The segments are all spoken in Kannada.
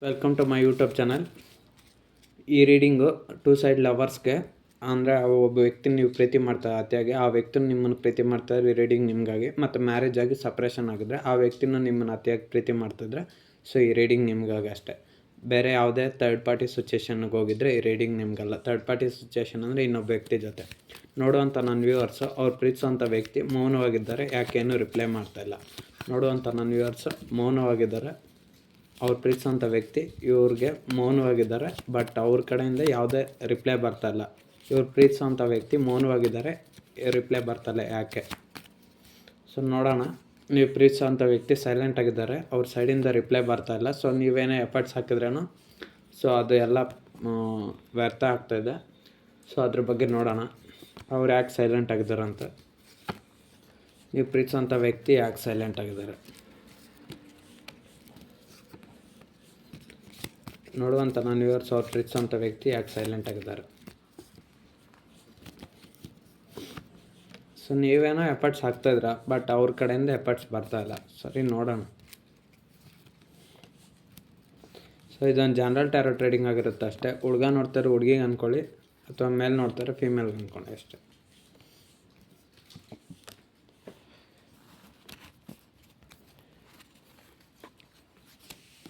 Welcome to my YouTube channel. ಈ ರೀಡಿಂಗು ಟೂ ಸೈಡ್ ಲವರ್ಸ್ಗೆ, ಅಂದರೆ ಒಬ್ಬ ವ್ಯಕ್ತಿನ ನೀವು ಪ್ರೀತಿ ಮಾಡ್ತಾ ಅತಿಯಾಗಿ ಆ ವ್ಯಕ್ತಿನ ನಿಮ್ಮನ್ನು ಪ್ರೀತಿ ಮಾಡ್ತಾಯಿದ್ರೆ ಈ ರೀಡಿಂಗ್ ನಿಮಗಾಗಿ, ಮತ್ತು ಮ್ಯಾರೇಜ್ ಆಗಿ ಸಪ್ರೇಷನ್ ಆಗಿದ್ರೆ ಆ ವ್ಯಕ್ತಿನ ನಿಮ್ಮನ್ನು ಅತಿಯಾಗಿ ಪ್ರೀತಿ ಮಾಡ್ತಿದ್ರೆ ಸೊ ಈ ರೀಡಿಂಗ್ ನಿಮಗಾಗಿ ಅಷ್ಟೇ. ಬೇರೆ ಯಾವುದೇ ಥರ್ಡ್ ಪಾರ್ಟಿ ಸಿಚುಯೇಷನ್ಗೆ ಹೋಗಿದ್ರೆ ಈ ರೀಡಿಂಗ್ ನಿಮಗಲ್ಲ. ಥರ್ಡ್ ಪಾರ್ಟಿ ಸಿಚುಯೇಷನ್ ಅಂದರೆ ಇನ್ನೊಬ್ಬ ವ್ಯಕ್ತಿ ಜೊತೆ ನೋಡುವಂಥ ನನ್ನ ವ್ಯೂವರ್ಸು, ಅವ್ರು ಪ್ರೀತಿಸೋಂಥ ವ್ಯಕ್ತಿ ಮೌನವಾಗಿದ್ದಾರೆ, ಯಾಕೇನು ರಿಪ್ಲೈ ಮಾಡ್ತಾಯಿಲ್ಲ. ನೋಡುವಂಥ ನನ್ನ ವ್ಯೂವರ್ಸು ಮೌನವಾಗಿದ್ದಾರೆ, ಅವ್ರು ಪ್ರೀತಿಸೋಂಥ ವ್ಯಕ್ತಿ ಇವ್ರಿಗೆ ಮೌನವಾಗಿದ್ದಾರೆ, ಬಟ್ ಅವ್ರ ಕಡೆಯಿಂದ ಯಾವುದೇ ರಿಪ್ಲೈ ಬರ್ತಾಯಿಲ್ಲ. ಇವ್ರು ಪ್ರೀತಿಸೋಂಥ ವ್ಯಕ್ತಿ ಮೌನವಾಗಿದ್ದಾರೆ, ರಿಪ್ಲೈ ಬರ್ತಾಯಿಲ್ಲ, ಯಾಕೆ? ಸೊ ನೋಡೋಣ. ನೀವು ಪ್ರೀತಿಸೋಂಥ ವ್ಯಕ್ತಿ ಸೈಲೆಂಟ್ ಆಗಿದ್ದಾರೆ, ಅವ್ರ ಸೈಡಿಂದ ರಿಪ್ಲೈ ಬರ್ತಾಯಿಲ್ಲ. ಸೊ ನೀವೇನೇ ಎಫರ್ಟ್ಸ್ ಹಾಕಿದ್ರೇನು ಸೊ ಅದು ಎಲ್ಲ ವ್ಯರ್ಥ ಆಗ್ತಾಯಿದೆ. ಸೊ ಅದ್ರ ಬಗ್ಗೆ ನೋಡೋಣ, ಅವ್ರು ಯಾಕೆ ಸೈಲೆಂಟ್ ಆಗಿದ್ದಾರೆ ಅಂತ. ನೀವು ಪ್ರೀತಿಸೋಂಥ ವ್ಯಕ್ತಿ ಯಾಕೆ ಸೈಲೆಂಟ್ ಆಗಿದ್ದಾರೆ ನೋಡುವಂಥ ನನ್ನ ವ್ಯೂವರ್ಸ್, ಅವ್ರು ಪ್ರೀತಿಸೋಂಥ ವ್ಯಕ್ತಿ ಯಾಕೆ ಸೈಲೆಂಟ್ ಆಗಿದ್ದಾರೆ. ಸೊ ನೀವೇನೋ ಎಫರ್ಟ್ಸ್ ಹಾಕ್ತಾಯಿದ್ರ, ಬಟ್ ಅವ್ರ ಕಡೆಯಿಂದ ಎಫರ್ಟ್ಸ್ ಬರ್ತಾಯಿಲ್ಲ. ಸರಿ, ನೋಡೋಣ. ಸೊ ಇದೊಂದು ಜನರಲ್ ಟ್ಯಾರೋ ಟ್ರೇಡಿಂಗ್ ಆಗಿರುತ್ತೆ ಅಷ್ಟೇ. ಹುಡುಗ ನೋಡ್ತಾರೆ ಹುಡುಗಿಗೆ ಅಂದ್ಕೊಳ್ಳಿ, ಅಥವಾ ಮೇಲೆ ನೋಡ್ತಾರೆ ಫೀಮೇಲ್ಗೆ ಅಂದ್ಕೊಳ್ಳಿ ಅಷ್ಟೇ.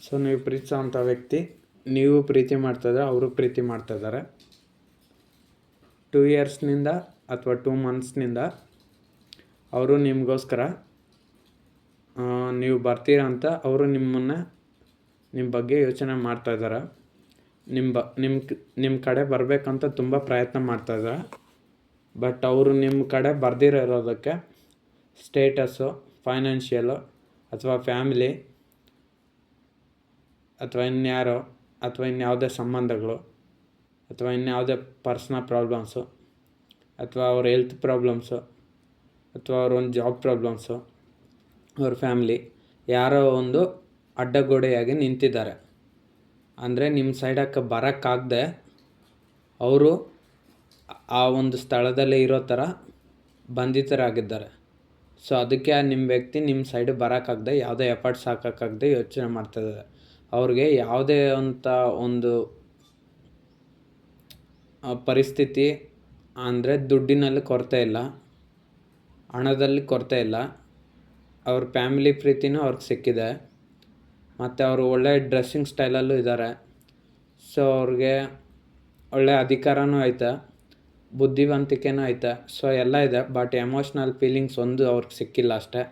ಸೊ ನೀವು ಪ್ರೀತಿಸೋಂಥ ವ್ಯಕ್ತಿ, ನೀವು ಪ್ರೀತಿ ಮಾಡ್ತಾಯಿದ್ರೆ ಅವರು ಪ್ರೀತಿ ಮಾಡ್ತಾಯಿದ್ದಾರೆ. 2 ಇಯರ್ಸ್ನಿಂದ ಅಥವಾ 2 ಮಂತ್ಸ್ನಿಂದ ಅವರು ನಿಮಗೋಸ್ಕರ ನೀವು ಬರ್ತೀರಾ ಅಂತ ಅವರು ನಿಮ್ಮ ಬಗ್ಗೆ ಯೋಚನೆ ಮಾಡ್ತಾಯಿದ್ದಾರೆ. ನಿಮ್ಮ ಕಡೆ ಬರಬೇಕಂತ ತುಂಬ ಪ್ರಯತ್ನ ಮಾಡ್ತಾಯಿದ್ದಾರೆ. ಬಟ್ ಅವರು ನಿಮ್ಮ ಕಡೆ ಬರ್ದಿರೋದಕ್ಕೆ ಸ್ಟೇಟಸ್ಸು, ಫೈನಾನ್ಷಿಯಲು, ಅಥವಾ ಫ್ಯಾಮಿಲಿ, ಅಥವಾ ಇನ್ಯಾರೋ, ಅಥವಾ ಇನ್ಯಾವುದೇ ಸಂಬಂಧಗಳು, ಅಥವಾ ಇನ್ಯಾವುದೇ ಪರ್ಸ್ನಲ್ ಪ್ರಾಬ್ಲಮ್ಸು, ಅಥವಾ ಅವ್ರ ಹೆಲ್ತ್ ಪ್ರಾಬ್ಲಮ್ಸು, ಅಥವಾ ಅವ್ರ ಒಂದು ಜಾಬ್ ಪ್ರಾಬ್ಲಮ್ಸು, ಅವ್ರ ಫ್ಯಾಮ್ಲಿ ಯಾರೋ ಒಂದು ಅಡ್ಡಗೋಡೆಯಾಗಿ ನಿಂತಿದ್ದಾರೆ. ಅಂದರೆ ನಿಮ್ಮ ಸೈಡಕ್ಕೆ ಬರೋಕ್ಕಾಗದೆ ಅವರು ಆ ಒಂದು ಸ್ಥಳದಲ್ಲೇ ಇರೋ ಥರ ಬಂಧಿತರಾಗಿದ್ದಾರೆ. ಸೊ ಅದಕ್ಕೆ ನಿಮ್ಮ ವ್ಯಕ್ತಿ ನಿಮ್ಮ ಸೈಡ್ ಬರೋಕ್ಕಾಗದೆ, ಯಾವುದೇ ಎಫರ್ಟ್ಸ್ ಹಾಕೋಕ್ಕಾಗದೆ ಯೋಚನೆ ಮಾಡ್ತಾಯಿದ್ದಾರೆ. ಅವ್ರಿಗೆ ಯಾವುದೇ ಅಂತ ಒಂದು ಪರಿಸ್ಥಿತಿ, ಅಂದರೆ ದುಡ್ಡಿನಲ್ಲಿ ಕೊರತೆ ಇಲ್ಲ, ಹಣದಲ್ಲಿ ಕೊರತೆ ಇಲ್ಲ, ಅವ್ರ ಫ್ಯಾಮಿಲಿ ಪ್ರೀತಿನೂ ಅವ್ರಿಗೆ ಸಿಕ್ಕಿದೆ, ಮತ್ತು ಅವರು ಒಳ್ಳೆ ಡ್ರೆಸ್ಸಿಂಗ್ ಸ್ಟೈಲಲ್ಲೂ ಇದ್ದಾರೆ. ಸೊ ಅವ್ರಿಗೆ ಒಳ್ಳೆ ಅಧಿಕಾರನೂ ಐತೆ, ಬುದ್ಧಿವಂತಿಕೆನೂ ಐತೆ. ಸೊ ಎಲ್ಲ ಇದೆ, ಬಟ್ ಎಮೋಷ್ನಲ್ ಫೀಲಿಂಗ್ಸ್ ಒಂದು ಅವ್ರಿಗೆ ಸಿಕ್ಕಿಲ್ಲ ಅಷ್ಟೇ.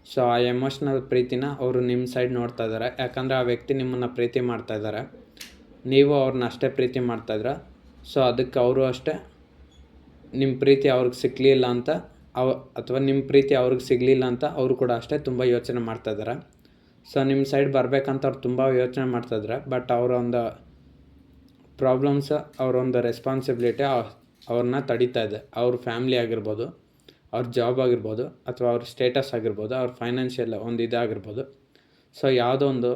ಸೊ ಆ ಎಮೋಷ್ನಲ್ ಪ್ರೀತಿನ ಅವರು ನಿಮ್ಮ ಸೈಡ್ ನೋಡ್ತಾ ಇದ್ದಾರೆ, ಯಾಕಂದರೆ ಆ ವ್ಯಕ್ತಿ ನಿಮ್ಮನ್ನು ಪ್ರೀತಿ ಮಾಡ್ತಾಯಿದ್ದಾರೆ, ನೀವು ಅವ್ರನ್ನ ಅಷ್ಟೇ ಪ್ರೀತಿ ಮಾಡ್ತಾಯಿದ್ರ. ಸೊ ಅದಕ್ಕೆ ಅವರು ಅಷ್ಟೇ ನಿಮ್ಮ ಪ್ರೀತಿ ಅವ್ರಿಗೆ ಸಿಗಲಿಲ್ಲ ಅಂತ, ಅಥವಾ ನಿಮ್ಮ ಪ್ರೀತಿ ಅವ್ರಿಗೆ ಸಿಗಲಿಲ್ಲ ಅಂತ ಅವರು ಕೂಡ ಅಷ್ಟೇ ತುಂಬ ಯೋಚನೆ ಮಾಡ್ತಾಯಿದ್ದಾರೆ. ಸೊ ನಿಮ್ಮ ಸೈಡ್ ಬರಬೇಕಂತ ಅವ್ರು ತುಂಬ ಯೋಚನೆ ಮಾಡ್ತಾಯಿದ್ದಾರೆ. ಬಟ್ ಅವರ ಒಂದು ಪ್ರಾಬ್ಲಮ್ಸ್, ಅವರೊಂದು ರೆಸ್ಪಾನ್ಸಿಬಿಲಿಟಿ ಅವ್ರನ್ನ ತಡೀತಾ ಇದೆ. ಅವ್ರ ಫ್ಯಾಮ್ಲಿ ಆಗಿರ್ಬೋದು, ಅವ್ರ ಜಾಬ್ ಆಗಿರ್ಬೋದು, ಅಥವಾ ಅವ್ರ ಸ್ಟೇಟಸ್ ಆಗಿರ್ಬೋದು, ಅವ್ರ ಫೈನಾನ್ಷಿಯಲ್ ಒಂದು ಇದಾಗಿರ್ಬೋದು. ಸೊ ಯಾವುದೋ ಒಂದು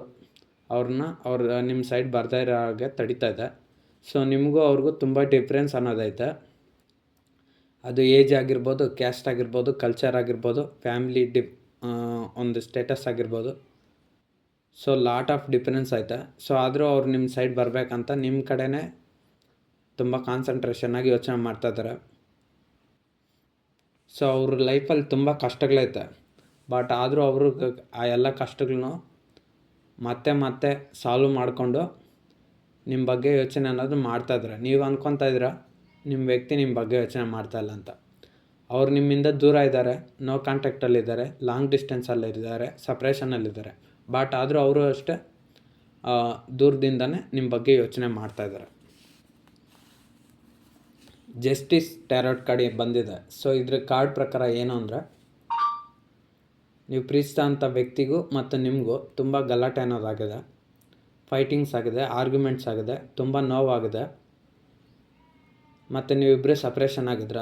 ಅವ್ರ ನಿಮ್ಮ ಸೈಡ್ ಬರ್ತಾ ಇರೋ ಹಾಗೆ ತಡೀತಾ ಇದೆ. ಸೊ ನಿಮಗೂ ಅವ್ರಿಗೂ ತುಂಬ ಡಿಫ್ರೆನ್ಸ್ ಅನ್ನೋದೈತೆ. ಅದು ಏಜ್ ಆಗಿರ್ಬೋದು, ಕ್ಯಾಸ್ಟ್ ಆಗಿರ್ಬೋದು, ಕಲ್ಚರ್ ಆಗಿರ್ಬೋದು, ಫ್ಯಾಮ್ಲಿ ಒಂದು ಸ್ಟೇಟಸ್ ಆಗಿರ್ಬೋದು. ಸೊ ಲಾಟ್ ಆಫ್ ಡಿಫ್ರೆನ್ಸ್ ಐತೆ. ಸೊ ಆದರೂ ಅವ್ರು ನಿಮ್ಮ ಸೈಡ್ ಬರಬೇಕಂತ ನಿಮ್ಮ ಕಡೆನೇ ತುಂಬ ಕಾನ್ಸಂಟ್ರೇಷನ್ನಾಗಿ ಯೋಚನೆ ಮಾಡ್ತಾಯಿದ್ದಾರೆ. ಸೊ ಅವ್ರ ಲೈಫಲ್ಲಿ ತುಂಬ ಕಷ್ಟಗಳೈತೆ, ಬಟ್ ಆದರೂ ಅವರು ಆ ಎಲ್ಲ ಕಷ್ಟಗಳನ್ನು ಮತ್ತೆ ಸಾಲ್ವ್ ಮಾಡಿಕೊಂಡು ನಿಮ್ಮ ಬಗ್ಗೆ ಯೋಚನೆ ಅನ್ನೋದು ಮಾಡ್ತಾಯಿದ್ದಾರೆ. ನೀವು ಅಂದ್ಕೊತಾ ಇದ್ದೀರಾ ನಿಮ್ಮ ವ್ಯಕ್ತಿ ನಿಮ್ಮ ಬಗ್ಗೆ ಯೋಚನೆ ಮಾಡ್ತಾಯಿಲ್ಲ ಅಂತ. ಅವ್ರು ನಿಮ್ಮಿಂದ ದೂರ ಇದ್ದಾರೆ, ನೋ ಕಾಂಟ್ಯಾಕ್ಟಲ್ಲಿದ್ದಾರೆ, ಲಾಂಗ್ ಡಿಸ್ಟೆನ್ಸಲ್ಲಿದ್ದಾರೆ, ಸಪ್ರೇಷನಲ್ಲಿದ್ದಾರೆ. ಬಟ್ ಆದರೂ ಅವರು ಅಷ್ಟೇ ದೂರದಿಂದನೇ ನಿಮ್ಮ ಬಗ್ಗೆ ಯೋಚನೆ ಮಾಡ್ತಾಯಿದ್ದಾರೆ. ಜಸ್ಟಿಸ್ ಟ್ಯಾರೋಟ್ ಕಾರ್ಡ್ ಬಂದಿದೆ. ಸೊ ಇದ್ರ ಕಾರ್ಡ್ ಪ್ರಕಾರ ಏನು ಅಂದರೆ, ನೀವು ಪ್ರೀತಿಸಿದಂಥ ವ್ಯಕ್ತಿಗೂ ಮತ್ತು ನಿಮಗೂ ತುಂಬ ಗಲಾಟೆ ಅನ್ನೋದಾಗಿದೆ, ಫೈಟಿಂಗ್ಸ್ ಆಗಿದೆ, ಆರ್ಗ್ಯುಮೆಂಟ್ಸ್ ಆಗಿದೆ, ತುಂಬ ನೋವಾಗಿದೆ, ಮತ್ತು ನೀವಿಬ್ಬರೇ ಸಪ್ರೇಷನ್ ಆಗಿದ್ರ.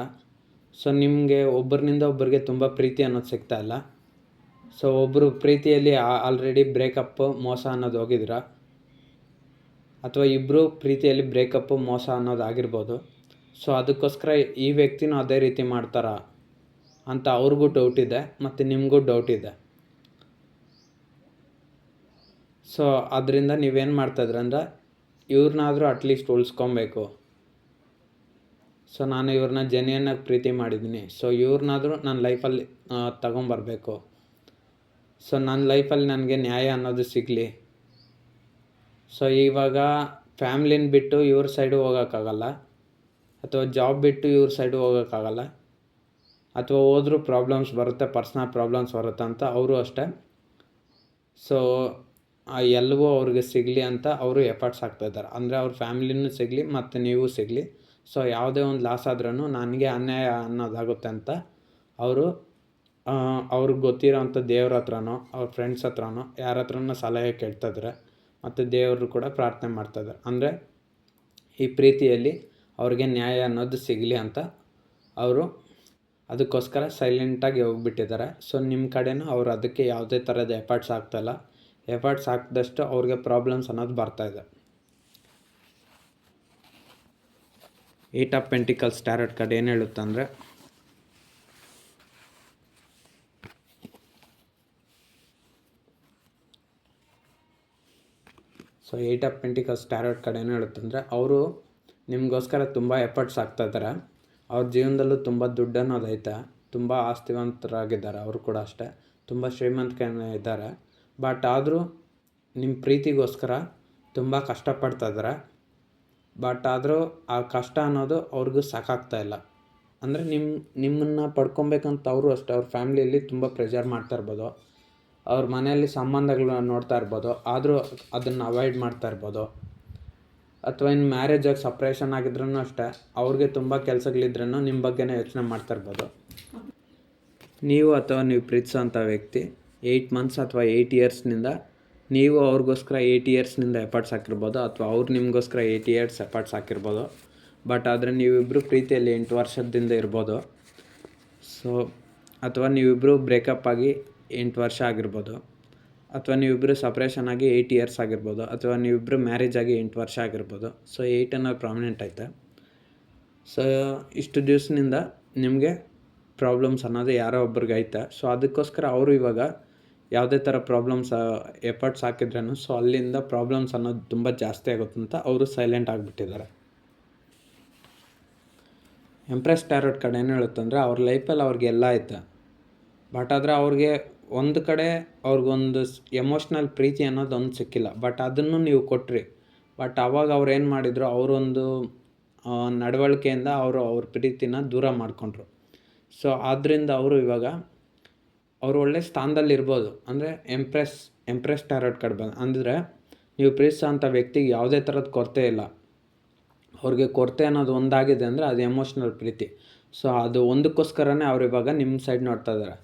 ಸೊ ನಿಮಗೆ ಒಬ್ಬರಿನಿಂದ ಒಬ್ಬರಿಗೆ ತುಂಬ ಪ್ರೀತಿ ಅನ್ನೋದು ಸಿಗ್ತಾಯಿಲ್ಲ. ಸೊ ಒಬ್ಬರು ಪ್ರೀತಿಯಲ್ಲಿ ಆಲ್ರೆಡಿ ಬ್ರೇಕಪ್ಪು, ಮೋಸ ಅನ್ನೋದು ಹೋಗಿದ್ದೀರ, ಅಥವಾ ಇಬ್ಬರು ಪ್ರೀತಿಯಲ್ಲಿ ಬ್ರೇಕಪ್ಪು, ಮೋಸ ಅನ್ನೋದಾಗಿರ್ಬೋದು. ಸೊ ಅದಕ್ಕೋಸ್ಕರ ಈ ವ್ಯಕ್ತಿನೂ ಅದೇ ರೀತಿ ಮಾಡ್ತಾರಾ ಅಂತ ಅವ್ರಿಗೂ ಡೌಟ್ ಇದೆ, ಮತ್ತು ನಿಮಗೂ ಡೌಟ್ ಇದೆ. ಸೊ ಅದರಿಂದ ನೀವೇನು ಮಾಡ್ತಾಯಿದ್ರಿ ಅಂದ್ರೆ ಇವ್ರನ್ನಾದರೂ ಅಟ್ಲೀಸ್ಟ್ ಉಳಿಸ್ಕೊಬೇಕು. ಸೊ ನಾನು ಇವ್ರನ್ನ ಜೆನ್ಯೂನಾಗಿ ಪ್ರೀತಿ ಮಾಡಿದ್ದೀನಿ, ಸೊ ಇವ್ರನ್ನಾದರೂ ನನ್ನ ಲೈಫಲ್ಲಿ ತಗೊಂಬರಬೇಕು. ಸೊ ನನ್ನ ಲೈಫಲ್ಲಿ ನನಗೆ ನ್ಯಾಯ ಅನ್ನೋದು ಸಿಗಲಿ. ಸೊ ಇವಾಗ ಫ್ಯಾಮ್ಲಿನ ಬಿಟ್ಟು ಇವ್ರ ಸೈಡು ಹೋಗೋಕ್ಕಾಗಲ್ಲ, ಅಥವಾ ಜಾಬ್ ಬಿಟ್ಟು ಇವ್ರ ಸೈಡು ಹೋಗೋಕ್ಕಾಗಲ್ಲ, ಅಥವಾ ಹೋದ್ರೂ ಪ್ರಾಬ್ಲಮ್ಸ್ ಬರುತ್ತೆ, ಪರ್ಸ್ನಲ್ ಪ್ರಾಬ್ಲಮ್ಸ್ ಬರುತ್ತೆ ಅಂತ ಅವರು ಅಷ್ಟೇ. ಸೊ ಎಲ್ಲವೂ ಅವ್ರಿಗೆ ಸಿಗಲಿ ಅಂತ ಅವರು ಎಫರ್ಟ್ಸ್ ಹಾಕ್ತಾಯಿದ್ದಾರೆ. ಅಂದರೆ ಅವ್ರ ಫ್ಯಾಮಿಲಿನೂ ಸಿಗಲಿ ಮತ್ತು ನೀವು ಸಿಗಲಿ. ಸೊ ಯಾವುದೇ ಒಂದು ಲಾಸ್ ಆದ್ರೂ ನನಗೆ ಅನ್ಯಾಯ ಅನ್ನೋದಾಗುತ್ತೆ ಅಂತ ಅವರು ಅವ್ರಿಗೆ ಗೊತ್ತಿರೋಂಥ ದೇವ್ರ ಹತ್ರನೋ ಅವ್ರ ಫ್ರೆಂಡ್ಸ್ ಹತ್ರನೋ ಯಾರ ಹತ್ರನೋ ಸಲಹೆ ಕೇಳ್ತಾಯಿದ್ದಾರೆ, ಮತ್ತು ದೇವರು ಕೂಡ ಪ್ರಾರ್ಥನೆ ಮಾಡ್ತಾಯಿದ್ದಾರೆ. ಅಂದರೆ ಈ ಪ್ರೀತಿಯಲ್ಲಿ ಅವ್ರಿಗೆ ನ್ಯಾಯ ಅನ್ನೋದು ಸಿಗಲಿ ಅಂತ ಅವರು ಅದಕ್ಕೋಸ್ಕರ ಸೈಲೆಂಟಾಗಿ ಹೋಗ್ಬಿಟ್ಟಿದ್ದಾರೆ. ಸೊ ನಿಮ್ಮ ಕಡೆನೂ ಅವ್ರು ಅದಕ್ಕೆ ಯಾವುದೇ ಥರದ ಎಫರ್ಟ್ಸ್ ಆಗ್ತಾಯಿಲ್ಲ. ಎಫರ್ಟ್ಸ್ ಹಾಕಿದಷ್ಟು ಅವ್ರಿಗೆ ಪ್ರಾಬ್ಲಮ್ಸ್ ಅನ್ನೋದು ಬರ್ತಾಯಿದೆ. 8 ಆಫ್ ಪೆಂಟಿಕಲ್ಸ್ ಟ್ಯಾರೋಟ್ ಕಾರ್ಡ್ ಏನು ಹೇಳುತ್ತಂದರೆ, so 8 of pentacles tarot card ಏನು ಹೇಳುತ್ತಂದರೆ, ಅವರು ನಿಮಗೋಸ್ಕರ ತುಂಬ ಎಫರ್ಟ್ಸ್ ಹಾಕ್ತಾಯಿದ್ದಾರೆ. ಅವ್ರ ಜೀವನದಲ್ಲೂ ತುಂಬ ದುಡ್ಡು ಅನ್ನೋದೈತೆ, ತುಂಬ ಆಸ್ತಿವಂತರಾಗಿದ್ದಾರೆ. ಅವರು ಕೂಡ ಅಷ್ಟೇ ತುಂಬ ಶ್ರೀಮಂತಿಕೆ ಇದ್ದಾರೆ. ಬಟ್ ಆದರೂ ನಿಮ್ಮ ಪ್ರೀತಿಗೋಸ್ಕರ ತುಂಬ ಕಷ್ಟಪಡ್ತಾಯಿದ್ದಾರೆ. ಬಟ್ ಆದರೂ ಆ ಕಷ್ಟ ಅನ್ನೋದು ಅವ್ರಿಗೂ ಸಾಕಾಗ್ತಾಯಿಲ್ಲ. ಅಂದರೆ ನಿಮ್ಮನ್ನು ಪಡ್ಕೊಬೇಕಂತ ಅವರು ಅಷ್ಟೇ ಅವ್ರ ಫ್ಯಾಮ್ಲಿಯಲ್ಲಿ ತುಂಬ ಪ್ರೆಷರ್ ಮಾಡ್ತಾ ಇರ್ಬೋದು, ಅವ್ರ ಮನೆಯಲ್ಲಿ ಸಂಬಂಧಗಳನ್ನ ನೋಡ್ತಾ ಇರ್ಬೋದು, ಆದರೂ ಅದನ್ನು ಅವಾಯ್ಡ್ ಮಾಡ್ತಾ ಇರ್ಬೋದು. ಅಥವಾ ಇನ್ನು ಮ್ಯಾರೇಜಾಗಿ ಸಪ್ರೇಷನ್ ಆಗಿದ್ರೂ ಅಷ್ಟೇ ಅವ್ರಿಗೆ ತುಂಬ ಕೆಲಸಗಳಿದ್ರೂ ನಿಮ್ಮ ಬಗ್ಗೆನೇ ಯೋಚನೆ ಮಾಡ್ತಾ ಇರ್ಬೋದು. ನೀವು ಅಥವಾ ನೀವು ಪ್ರೀತಿಸೋಂಥ ವ್ಯಕ್ತಿ 8 ಮಂತ್ಸ್ ಅಥವಾ 8 ಇಯರ್ಸ್ನಿಂದ ನೀವು ಅವ್ರಿಗೋಸ್ಕರ 8 ಇಯರ್ಸ್ನಿಂದ ಎಫರ್ಟ್ಸ್ ಹಾಕಿರ್ಬೋದು, ಅಥವಾ ಅವ್ರು ನಿಮಗೋಸ್ಕರ 8 ಇಯರ್ಸ್ ಎಫರ್ಟ್ಸ್ ಹಾಕಿರ್ಬೋದು. ಬಟ್ ಆದರೆ ನೀವಿಬ್ಬರು ಪ್ರೀತಿಯಲ್ಲಿ 8 ವರ್ಷದಿಂದ ಇರ್ಬೋದು. ಸೊ ಅಥವಾ ನೀವಿಬ್ಬರು ಬ್ರೇಕಪ್ ಆಗಿ 8 ವರ್ಷ ಆಗಿರ್ಬೋದು, ಅಥವಾ ನೀವಿಬ್ಬರು ಸಪ್ರೇಷನ್ ಆಗಿ 8 ಇಯರ್ಸ್ ಆಗಿರ್ಬೋದು, ಅಥವಾ ನೀವಿಬ್ಬರು ಮ್ಯಾರೇಜ್ ಆಗಿ 8 ವರ್ಷ ಆಗಿರ್ಬೋದು. ಸೊ 8 ಅನ್ನೋದು ಪ್ರಾಮಿನೆಂಟ್ ಐತೆ. ಸೊ ಇಷ್ಟು ದಿವಸದಿಂದ ನಿಮಗೆ ಪ್ರಾಬ್ಲಮ್ಸ್ ಅನ್ನೋದು ಯಾರೋ ಒಬ್ರಿಗೆ ಐತೆ. ಸೊ ಅದಕ್ಕೋಸ್ಕರ ಅವರು ಇವಾಗ ಯಾವುದೇ ಥರ ಪ್ರಾಬ್ಲಮ್ಸ್ ಎಫರ್ಟ್ಸ್ ಹಾಕಿದ್ರೂ ಸೊ ಅಲ್ಲಿಂದ ಪ್ರಾಬ್ಲಮ್ಸ್ ಅನ್ನೋದು ತುಂಬ ಜಾಸ್ತಿ ಆಗುತ್ತಂತ ಅವರು ಸೈಲೆಂಟ್ ಆಗಿಬಿಟ್ಟಿದ್ದಾರೆ. ಎಂಪ್ರೆಸ್ ಟ್ಯಾರೋಟ್ ಕಾರ್ಡ್ ಏನು ಹೇಳುತ್ತಂದರೆ, ಅವ್ರ ಲೈಫಲ್ಲಿ ಅವ್ರಿಗೆಲ್ಲ ಐತೆ. ಬಟ್ ಆದರೆ ಅವ್ರಿಗೆ ಒಂದು ಕಡೆ ಅವ್ರಿಗೊಂದು ಎಮೋಷ್ನಲ್ ಪ್ರೀತಿ ಅನ್ನೋದು ಒಂದು ಸಿಕ್ಕಿಲ್ಲ. ಬಟ್ ಅದನ್ನು ನೀವು ಕೊಟ್ರಿ. ಬಟ್ ಅವಾಗ ಅವ್ರು ಏನು ಮಾಡಿದರು, ಅವರೊಂದು ನಡವಳಿಕೆಯಿಂದ ಅವ್ರ ಪ್ರೀತಿನ ದೂರ ಮಾಡಿಕೊಂಡ್ರು. ಸೊ ಆದ್ದರಿಂದ ಅವರು ಇವಾಗ ಅವರು ಒಳ್ಳೆ ಸ್ಥಾನದಲ್ಲಿರ್ಬೋದು. ಅಂದರೆ ಎಂಪ್ರೆಸ್ ಟ್ಯಾರೋಟ್ ಕಾರ್ಡ್ ಅಂದರೆ ನೀವು ಪ್ರೀತಿಸೋಂಥ ವ್ಯಕ್ತಿಗೆ ಯಾವುದೇ ಥರದ ಕೊರತೆ ಇಲ್ಲ. ಅವ್ರಿಗೆ ಕೊರತೆ ಅನ್ನೋದು ಒಂದಾಗಿದೆ ಅಂದರೆ ಅದು ಎಮೋಷ್ನಲ್ ಪ್ರೀತಿ. ಸೊ ಅದು ಒಂದಕ್ಕೋಸ್ಕರನೇ ಅವ್ರು ಇವಾಗ ನಿಮ್ಮ ಸೈಡ್ ನೋಡ್ತಾ ಇದ್ದಾರೆ.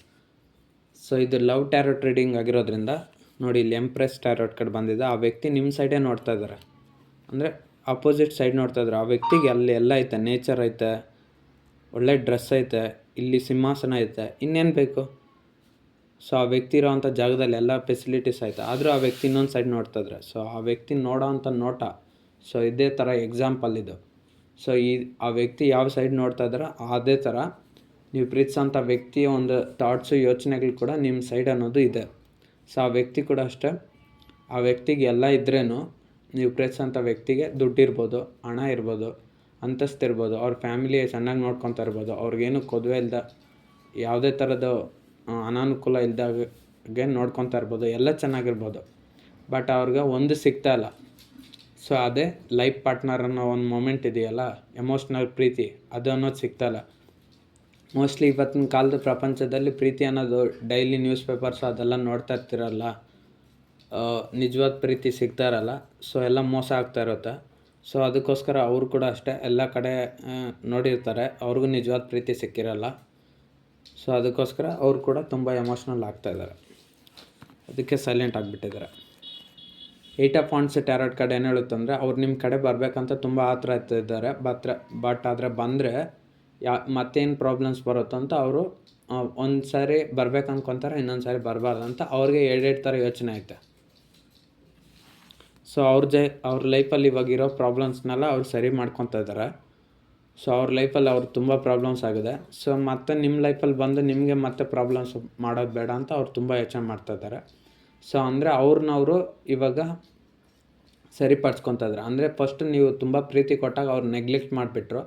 ಸೊ ಇದು ಲವ್ ಟ್ಯಾರೋಟ್ ರೀಡಿಂಗ್ ಆಗಿರೋದ್ರಿಂದ ನೋಡಿ, ಇಲ್ಲಿ ಎಂಪ್ರೆಸ್ ಟ್ಯಾರೋಟ್ ಕಾರ್ಡ್ ಬಂದಿದೆ. ಆ ವ್ಯಕ್ತಿ ನಿಮ್ಮ ಸೈಡೇ ನೋಡ್ತಾ ಇದ್ದಾರೆ, ಅಂದರೆ ಅಪೋಸಿಟ್ ಸೈಡ್ ನೋಡ್ತಾ ಇದ್ದಾರೆ. ಆ ವ್ಯಕ್ತಿಗೆ ಅಲ್ಲಿ ಎಲ್ಲ ಐತೆ, ನೇಚರ್ ಐತೆ, ಒಳ್ಳೆ ಡ್ರೆಸ್ ಐತೆ, ಇಲ್ಲಿ ಸಿಂಹಾಸನ ಐತೆ, ಇನ್ನೇನು ಬೇಕು. ಸೊ ಆ ವ್ಯಕ್ತಿ ಇರೋವಂಥ ಜಾಗದಲ್ಲಿ ಎಲ್ಲ ಫೆಸಿಲಿಟೀಸ್ ಐತೆ, ಆದರೂ ಆ ವ್ಯಕ್ತಿ ಇನ್ನೊಂದು ಸೈಡ್ ನೋಡ್ತಾಯಿದ್ರೆ. ಸೊ ಆ ವ್ಯಕ್ತಿ ನೋಡೋವಂಥ ನೋಟ, ಸೊ ಇದೇ ಥರ ಎಕ್ಸಾಂಪಲ್ ಇದು. ಸೊ ಆ ವ್ಯಕ್ತಿ ಯಾವ ಸೈಡ್ ನೋಡ್ತಾ ಇದ್ದಾರೆ ಅದೇ ಥರ ನೀವು ಪ್ರೀತಿಸೋಂಥ ವ್ಯಕ್ತಿಯ ಒಂದು ಥಾಟ್ಸು ಯೋಚನೆಗಳು ಕೂಡ ನಿಮ್ಮ ಸೈಡ್ ಅನ್ನೋದು ಇದೆ. ಸೊ ಆ ವ್ಯಕ್ತಿ ಕೂಡ ಅಷ್ಟೇ, ಆ ವ್ಯಕ್ತಿಗೆ ಎಲ್ಲ ಇದ್ರೇನು ನೀವು ಪ್ರೀತಿಸೋಂಥ ವ್ಯಕ್ತಿಗೆ ದುಡ್ಡಿರ್ಬೋದು, ಹಣ ಇರ್ಬೋದು, ಅಂತಸ್ತು ಇರ್ಬೋದು, ಅವ್ರ ಫ್ಯಾಮಿಲಿ ಚೆನ್ನಾಗಿ ನೋಡ್ಕೊತಾ ಇರ್ಬೋದು, ಅವ್ರಿಗೇನು ಕೊದುವೆ ಇಲ್ದ ಯಾವುದೇ ಥರದ ಅನಾನುಕೂಲ ಇಲ್ದಾಗೆ ನೋಡ್ಕೊತಾ ಇರ್ಬೋದು, ಎಲ್ಲ ಚೆನ್ನಾಗಿರ್ಬೋದು. ಬಟ್ ಅವ್ರಿಗೆ ಒಂದು ಸಿಗ್ತಾ ಇಲ್ಲ. ಸೊ ಅದೇ ಲೈಫ್ ಪಾರ್ಟ್ನರ್ ಅನ್ನೋ ಒಂದು ಮೊಮೆಂಟ್ ಇದೆಯಲ್ಲ, ಎಮೋಷ್ನಲ್ ಪ್ರೀತಿ, ಅದು ಅನ್ನೋದು ಸಿಗ್ತಾಯಿಲ್ಲ. ಮೋಸ್ಟ್ಲಿ ಇವತ್ತಿನ ಕಾಲದ ಪ್ರಪಂಚದಲ್ಲಿ ಪ್ರೀತಿ ಅನ್ನೋದು ಡೈಲಿ ನ್ಯೂಸ್ ಪೇಪರ್ಸ್ ಅದೆಲ್ಲ ನೋಡ್ತಾ ಇರ್ತಿರಲ್ಲ, ನಿಜವಾದ ಪ್ರೀತಿ ಸಿಗ್ತಾ ಇರಲ್ಲ. ಸೊ ಎಲ್ಲ ಮೋಸ ಆಗ್ತಾ ಇರುತ್ತೆ. ಸೊ ಅದಕ್ಕೋಸ್ಕರ ಅವರು ಕೂಡ ಅಷ್ಟೇ ಎಲ್ಲ ಕಡೆ ನೋಡಿರ್ತಾರೆ, ಅವ್ರಿಗೂ ನಿಜವಾದ ಪ್ರೀತಿ ಸಿಕ್ಕಿರಲ್ಲ. ಸೊ ಅದಕ್ಕೋಸ್ಕರ ಅವರು ಕೂಡ ತುಂಬ ಎಮೋಷ್ನಲ್ ಆಗ್ತಾಯಿದ್ದಾರೆ, ಅದಕ್ಕೆ ಸೈಲೆಂಟ್ ಆಗಿಬಿಟ್ಟಿದ್ದಾರೆ. 8 ಆಫ್ ವಾಂಡ್ಸ್ ಟ್ಯಾರೋಟ್ ಕಾರ್ಡ್ ಏನು ಹೇಳುತ್ತಂದರೆ, ಅವ್ರು ನಿಮ್ಮ ಕಡೆ ಬರಬೇಕಂತ ತುಂಬ ಆತರ ಇದ್ದಾರೆ. ಬಟ್ ಆದರೆ ಬಂದರೆ ಮತ್ತೇನು ಪ್ರಾಬ್ಲಮ್ಸ್ ಬರುತ್ತೋ ಅಂತ ಅವರು ಒಂದು ಸಾರಿ ಬರ್ಬೇಕು ಅನ್ಕೊತಾರೆ, ಇನ್ನೊಂದು ಸಾರಿ ಬರಬಾರ್ದು ಅಂತ ಅವ್ರಿಗೆ 2 ಥರ ಯೋಚನೆ ಐತೆ. ಸೊ ಅವ್ರ ಲೈಫಲ್ಲಿ ಇವಾಗಿರೋ ಪ್ರಾಬ್ಲಮ್ಸ್ನೆಲ್ಲ ಅವ್ರು ಸರಿ ಮಾಡ್ಕೊತಾ ಇದ್ದಾರೆ. ಸೊ ಅವ್ರ ಲೈಫಲ್ಲಿ ಅವ್ರಿಗೆ ತುಂಬ ಪ್ರಾಬ್ಲಮ್ಸ್ ಆಗಿದೆ. ಸೊ ಮತ್ತೆ ನಿಮ್ಮ ಲೈಫಲ್ಲಿ ಬಂದು ನಿಮಗೆ ಮತ್ತೆ ಪ್ರಾಬ್ಲಮ್ಸ್ ಮಾಡೋದು ಬೇಡ ಅಂತ ಅವ್ರು ತುಂಬ ಯೋಚನೆ ಮಾಡ್ತಾಯಿದ್ದಾರೆ. ಸೊ ಅಂದರೆ ಅವ್ರನ್ನವರು ಇವಾಗ ಸರಿಪಡಿಸ್ಕೊತಿದ್ರು. ಅಂದರೆ ಫಸ್ಟ್ ನೀವು ತುಂಬ ಪ್ರೀತಿ ಕೊಟ್ಟಾಗ ಅವ್ರು ನೆಗ್ಲೆಕ್ಟ್ ಮಾಡಿಬಿಟ್ರು.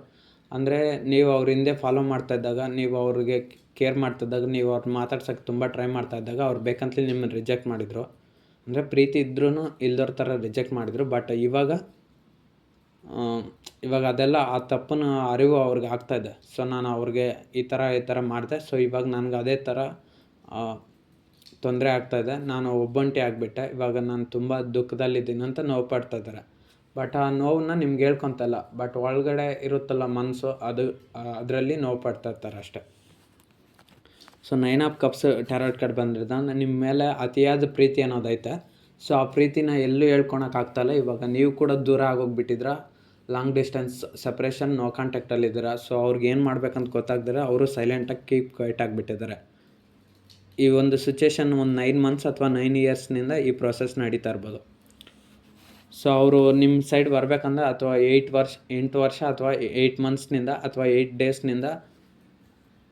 ಅಂದರೆ ನೀವು ಅವ್ರ ಹಿಂದೆ ಫಾಲೋ ಮಾಡ್ತಾಯಿದ್ದಾಗ, ನೀವು ಅವ್ರಿಗೆ ಕೇರ್ ಮಾಡ್ತಿದ್ದಾಗ, ನೀವು ಅವ್ರನ್ನ ಮಾತಾಡ್ಸೋಕ್ಕೆ ತುಂಬ ಟ್ರೈ ಮಾಡ್ತಾಯಿದ್ದಾಗ ಅವ್ರು ಬೇಕಂತಲೇ ನಿಮ್ಮನ್ನು ರಿಜೆಕ್ಟ್ ಮಾಡಿದರು. ಅಂದರೆ ಪ್ರೀತಿ ಇದ್ರೂ ಇಲ್ದವ್ರ ಥರ ರಿಜೆಕ್ಟ್ ಮಾಡಿದರು. ಬಟ್ ಇವಾಗ ಅದೆಲ್ಲ ಆ ತಪ್ಪನ್ನು ಅರಿವು ಅವ್ರಿಗೆ ಆಗ್ತಾಯಿದೆ. ಸೊ ನಾನು ಅವ್ರಿಗೆ ಈ ಥರ ಮಾಡಿದೆ. ಸೊ ಇವಾಗ ನನಗೆ ಅದೇ ಥರ ತೊಂದರೆ ಆಗ್ತಾಯಿದೆ. ನಾನು ಒಬ್ಬಂಟಿ ಆಗಿಬಿಟ್ಟೆ. ಇವಾಗ ನಾನು ತುಂಬ ದುಃಖದಲ್ಲಿದ್ದೀನಿ ಅಂತ ನೋವು ಪಡ್ತಾಯಿದ್ದಾರೆ. ಬಟ್ ಆ ನೋವನ್ನ ನಿಮ್ಗೆ ಹೇಳ್ಕೊತಲ್ಲ, ಬಟ್ ಒಳಗಡೆ ಇರುತ್ತಲ್ಲ ಮನಸ್ಸು, ಅದರಲ್ಲಿ ನೋವು ಪಡ್ತಾಯಿರ್ತಾರೆ ಅಷ್ಟೇ. So 9 of cups tarot card ಬಂದಿರೋದು ನಿಮ್ಮ ಮೇಲೆ ಅತಿಯಾದ ಪ್ರೀತಿ ಅನ್ನೋದೈತೆ. ಸೊ ಆ ಪ್ರೀತಿನ ಎಲ್ಲೂ ಹೇಳ್ಕೊಳಕ್ಕಾಗ್ತಾಯಿಲ್ಲ. ಇವಾಗ ನೀವು ಕೂಡ ದೂರ ಆಗೋಗ್ಬಿಟ್ಟಿದ್ರ, ಲಾಂಗ್ ಡಿಸ್ಟೆನ್ಸ್ ಸಪ್ರೇಷನ್, ನೋ ಕಾಂಟ್ಯಾಕ್ಟಲ್ಲಿದ್ದೀರ. ಸೊ ಅವ್ರಿಗೆ ಏನು ಮಾಡ್ಬೇಕಂತ ಗೊತ್ತಾಗ್ದಿರ ಅವರು ಸೈಲೆಂಟಾಗಿ ಕೀಪ್ ಕ್ವೈಟ್ ಆಗಿಬಿಟ್ಟಿದ್ದಾರೆ. ಈ ಒಂದು ಸಿಚುವೇಶನ್ ಒಂದು 9 ಮಂತ್ಸ್ ಅಥವಾ 9 ಇಯರ್ಸ್ನಿಂದ ಈ ಪ್ರೊಸೆಸ್ ನಡೀತಾ ಇರ್ಬೋದು. ಸೊ ಅವರು ನಿಮ್ಮ ಸೈಡ್ ಬರಬೇಕಂದ್ರೆ ಅಥವಾ 8 ವರ್ಷ ಅಥವಾ 8 ಮಂತ್ಸ್ನಿಂದ ಅಥವಾ 8 ಡೇಸ್ನಿಂದ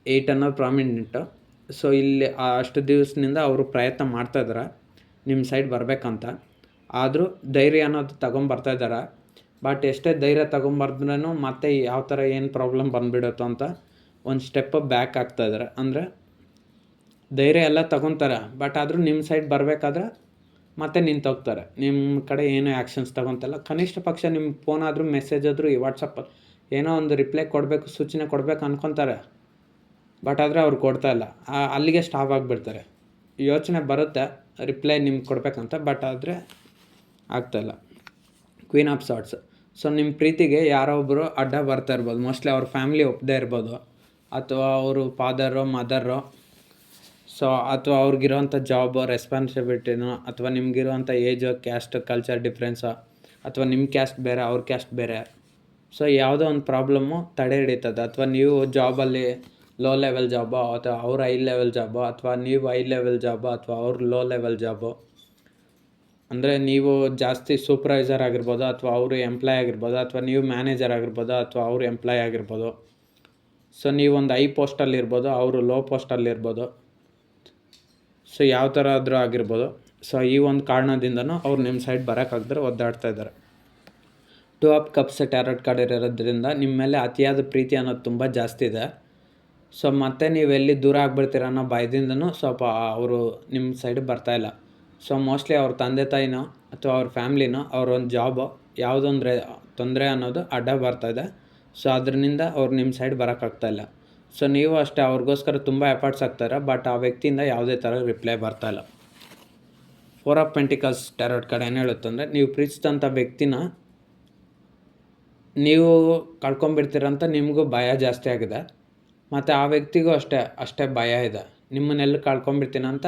8 ಅನ್ನೋದು ಪ್ರಾಮಿನೆಂಟು. ಸೊ ಇಲ್ಲಿ ಅಷ್ಟು ದಿವಸದಿಂದ ಅವರು ಪ್ರಯತ್ನ ಮಾಡ್ತಾಯಿದ್ದಾರೆ ನಿಮ್ಮ ಸೈಡ್ ಬರಬೇಕಂತ. ಆದರೂ ಧೈರ್ಯ ಅನ್ನೋದು ತಗೊಂಬರ್ತಾಯಿದ್ದಾರೆ. ಬಟ್ ಎಷ್ಟೇ ಧೈರ್ಯ ತಗೊಂಬರ್ದ್ರೂ ಮತ್ತೆ ಯಾವ ಥರ ಏನು ಪ್ರಾಬ್ಲಮ್ ಬಂದುಬಿಡುತ್ತೋ ಅಂತ ಒಂದು ಸ್ಟೆಪ್ ಬ್ಯಾಕ್ ಆಗ್ತಾಯಿದ್ದಾರೆ. ಅಂದರೆ ಧೈರ್ಯ ಎಲ್ಲ ತಗೊತಾರೆ, ಬಟ್ ಆದರೂ ನಿಮ್ಮ ಸೈಡ್ ಬರಬೇಕಾದ್ರೆ ಮತ್ತೆ ನಿಂತೋಗ್ತಾರೆ. ನಿಮ್ಮ ಕಡೆ ಏನೂ ಆ್ಯಕ್ಷನ್ಸ್ ತಗೊತಲ್ಲ. ಕನಿಷ್ಠ ಪಕ್ಷ ನಿಮ್ಮ ಫೋನ್ ಆದರೂ, ಮೆಸೇಜ್ ಆದರೂ, ಈ ವಾಟ್ಸಪ್ಪಲ್ಲಿ ಏನೋ ಒಂದು ರಿಪ್ಲೈ ಕೊಡಬೇಕು, ಸೂಚನೆ ಕೊಡಬೇಕು ಅನ್ಕೊತಾರೆ. ಬಟ್ ಆದರೆ ಅವ್ರು ಕೊಡ್ತಾಯಿಲ್ಲ. ಅಲ್ಲಿಗೆ ಸ್ಟಾಪ್ ಆಗಿಬಿಡ್ತಾರೆ. ಯೋಚನೆ ಬರುತ್ತೆ ರಿಪ್ಲೈ ನಿಮ್ಗೆ ಕೊಡಬೇಕಂತ, ಬಟ್ ಆದರೆ ಆಗ್ತಾಯಿಲ್ಲ. Queen of swords. ಸೊ ನಿಮ್ಮ ಪ್ರೀತಿಗೆ ಯಾರೋ ಒಬ್ಬರು ಅಡ್ಡ ಬರ್ತಾ ಇರ್ಬೋದು. ಮೋಸ್ಟ್ಲಿ ಅವ್ರ ಫ್ಯಾಮಿಲಿ ಒಪ್ಪದೇ ಇರ್ಬೋದು, ಅಥವಾ ಅವರು ಫಾದರು, ಮದರು, ಸೊ ಅಥವಾ ಅವ್ರಿಗಿರೋವಂಥ ಜಾಬು, ರೆಸ್ಪಾನ್ಸಿಬಿಲಿಟಿನೋ, ಅಥವಾ ನಿಮಗಿರುವಂಥ ಏಜು, ಕ್ಯಾಸ್ಟ್, ಕಲ್ಚರ್ ಡಿಫ್ರೆನ್ಸು, ಅಥವಾ ನಿಮ್ಮ ಕ್ಯಾಸ್ಟ್ ಬೇರೆ, ಅವ್ರ ಕ್ಯಾಸ್ಟ್ ಬೇರೆ. ಸೊ ಯಾವುದೋ ಒಂದು ಪ್ರಾಬ್ಲಮ್ಮು ತಡೆ ಹಿಡಿತದೆ. ಅಥವಾ ನೀವು ಜಾಬಲ್ಲಿ ಲೋ ಲೆವೆಲ್ ಜಾಬು, ಅಥವಾ ಅವ್ರ ಹೈ ಲೆವೆಲ್ ಜಾಬು, ಅಥವಾ ನೀವು ಹೈ ಲೆವೆಲ್ ಜಾಬು, ಅಥವಾ ಅವ್ರ ಲೋ ಲೆವೆಲ್ ಜಾಬು. ಅಂದರೆ ನೀವು ಜಾಸ್ತಿ ಸೂಪರ್ವೈಸರ್ ಆಗಿರ್ಬೋದು, ಅಥವಾ ಅವರು ಎಂಪ್ಲಾಯ್ ಆಗಿರ್ಬೋದು, ಅಥವಾ ನೀವು ಮ್ಯಾನೇಜರ್ ಆಗಿರ್ಬೋದು, ಅಥವಾ ಅವರು ಎಂಪ್ಲಾಯ್ ಆಗಿರ್ಬೋದು. ಸೊ ನೀವೊಂದು ಹೈ ಪೋಸ್ಟಲ್ಲಿರ್ಬೋದು, ಅವರು ಲೋ ಪೋಸ್ಟಲ್ಲಿರ್ಬೋದು. ಸೊ ಯಾವ ಥರ ಆದರೂ ಆಗಿರ್ಬೋದು. ಸೊ ಈ ಒಂದು ಕಾರಣದಿಂದನೂ ಅವ್ರು ನಿಮ್ಮ ಸೈಡ್ ಬರೋಕ್ಕಾಗದ್ರೆ ಒದ್ದಾಡ್ತಾ ಇದ್ದಾರೆ. 2 ಆಫ್ ಕಪ್ಸ್ ಟ್ಯಾರೋಟ್ ಕಾರ್ಡ್ ಇರೋದ್ರಿಂದ ನಿಮ್ಮ ಮೇಲೆ ಅತಿಯಾದ ಪ್ರೀತಿ ಅನ್ನೋದು ತುಂಬ ಜಾಸ್ತಿ ಇದೆ. ಸೊ ಮತ್ತೆ ನೀವೆಲ್ಲಿ ದೂರ ಆಗ್ಬಿಡ್ತೀರ ಅನ್ನೋ ಭಯದಿಂದನೂ ಸ್ವಲ್ಪ ಅವರು ನಿಮ್ಮ ಸೈಡ್ ಬರ್ತಾಯಿಲ್ಲ. ಸೊ ಮೋಸ್ಟ್ಲಿ ಅವ್ರ ತಂದೆ ತಾಯಿನೋ ಅಥವಾ ಅವ್ರ ಫ್ಯಾಮ್ಲಿನೋ ಅವ್ರ ಒಂದು ಜಾಬು ಯಾವುದೊಂದು ತೊಂದರೆ ಅನ್ನೋದು ಅಡ್ಡ ಬರ್ತಾಯಿದೆ. ಸೊ ಅದರಿಂದ ಅವ್ರು ನಿಮ್ಮ ಸೈಡ್ ಬರೋಕ್ಕಾಗ್ತಾಯಿಲ್ಲ. ಸೊ ನೀವು ಅಷ್ಟೇ ಅವ್ರಿಗೋಸ್ಕರ ತುಂಬ ಎಫರ್ಟ್ಸ್ ಹಾಕ್ತಾರೆ, ಬಟ್ ಆ ವ್ಯಕ್ತಿಯಿಂದ ಯಾವುದೇ ಥರ ರಿಪ್ಲೈ ಬರ್ತಾಯಿಲ್ಲ. 4 ಆಫ್ ಪೆಂಟಿಕಲ್ಸ್ ಟ್ಯಾರೋಟ್ ಕಾರ್ಡ್ ಏನು ಹೇಳುತ್ತಂದರೆ, ನೀವು ಪ್ರೀತಿಸಿದಂಥ ವ್ಯಕ್ತಿನ ನೀವು ಕಳ್ಕೊಂಬಿಡ್ತೀರಂತ ನಿಮಗೂ ಭಯ ಜಾಸ್ತಿ ಆಗಿದೆ. ಮತ್ತು ಆ ವ್ಯಕ್ತಿಗೂ ಅಷ್ಟೇ ಭಯ ಇದೆ. ನಿಮ್ಮನ್ನೆಲ್ಲ ಕಳ್ಕೊಂಬಿಡ್ತೀನಂತ